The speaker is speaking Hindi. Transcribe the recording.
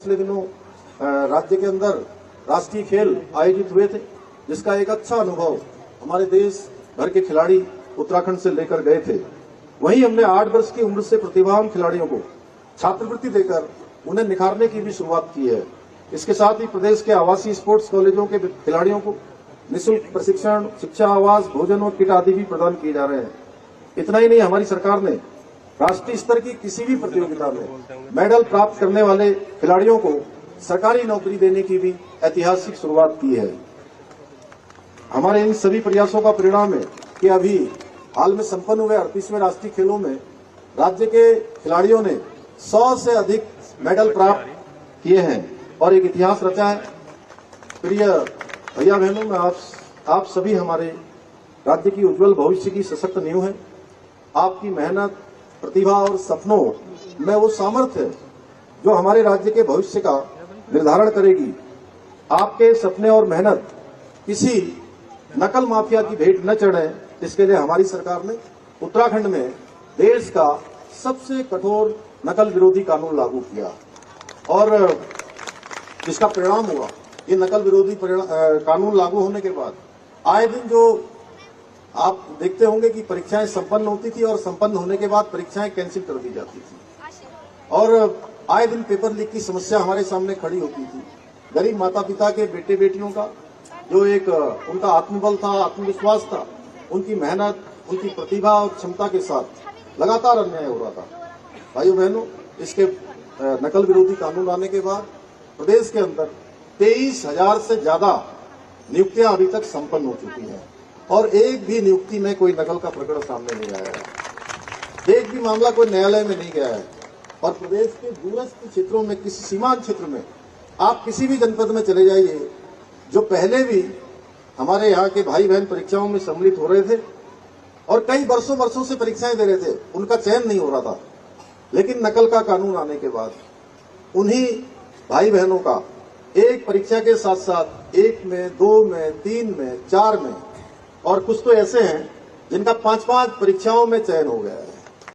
पिछले दिनों राज्य के अंदर राष्ट्रीय खेल आयोजित हुए थे, जिसका एक अच्छा अनुभव हमारे देश भर के खिलाड़ी उत्तराखंड से लेकर गए थे। वहीं हमने 8 वर्ष की उम्र से प्रतिभावान खिलाड़ियों को छात्रवृत्ति देकर उन्हें निखारने की भी शुरुआत की है। इसके साथ ही प्रदेश के आवासीय स्पोर्ट्स कॉलेजों के खिलाड़ियों को निःशुल्क प्रशिक्षण, शिक्षा, आवास, भोजन और किट आदि भी प्रदान किए जा रहे हैं। इतना ही नहीं, हमारी सरकार ने राष्ट्रीय स्तर की किसी भी प्रतियोगिता में मेडल प्राप्त करने वाले खिलाड़ियों को सरकारी नौकरी देने की भी ऐतिहासिक शुरुआत की है। हमारे इन सभी प्रयासों का परिणाम है कि अभी हाल में संपन्न हुए 38वें राष्ट्रीय खेलों में राज्य के खिलाड़ियों ने 100 से अधिक मेडल प्राप्त किए हैं और एक इतिहास रचा है। प्रिय भैया बहनों, मैं आप सभी हमारे राज्य की उज्जवल भविष्य की सशक्त नींव है। आपकी मेहनत, प्रतिभा और सपनों में वो सामर्थ्य है जो हमारे राज्य के भविष्य का निर्धारण करेगी। आपके सपने और मेहनत किसी नकल माफिया की भेंट न चढ़े, इसके लिए हमारी सरकार ने उत्तराखंड में देश का सबसे कठोर नकल विरोधी कानून लागू किया और जिसका परिणाम हुआ, ये नकल विरोधी कानून लागू होने के बाद आए दिन जो आप देखते होंगे कि परीक्षाएं संपन्न होती थी और संपन्न होने के बाद परीक्षाएं कैंसिल कर दी जाती थी और आए दिन पेपर लीक की समस्या हमारे सामने खड़ी होती थी। गरीब माता पिता के बेटे बेटियों का जो एक उनका आत्मबल था, आत्मविश्वास था, उनकी मेहनत, उनकी प्रतिभा और क्षमता के साथ लगातार अन्याय हो रहा था। भाइयों बहनों, इसके नकल विरोधी कानून आने के बाद प्रदेश के अंदर 23,000 से ज्यादा नियुक्तियां अभी तक संपन्न हो चुकी हैं और एक भी नियुक्ति में कोई नकल का प्रकरण सामने नहीं आया है। एक भी मामला कोई न्यायालय में नहीं गया है और प्रदेश के दूरस्थ क्षेत्रों में, किसी सीमांत क्षेत्र में आप किसी भी जनपद में चले जाइए, जो पहले भी हमारे यहाँ के भाई बहन परीक्षाओं में सम्मिलित हो रहे थे और कई वर्षों से परीक्षाएं दे रहे थे, उनका चयन नहीं हो रहा था। लेकिन नकल का कानून आने के बाद उन्हीं भाई बहनों का एक परीक्षा के साथ साथ 1 में, 2 में, 3 में, 4 में और कुछ तो ऐसे हैं जिनका 5-5 परीक्षाओं में चयन हो गया है।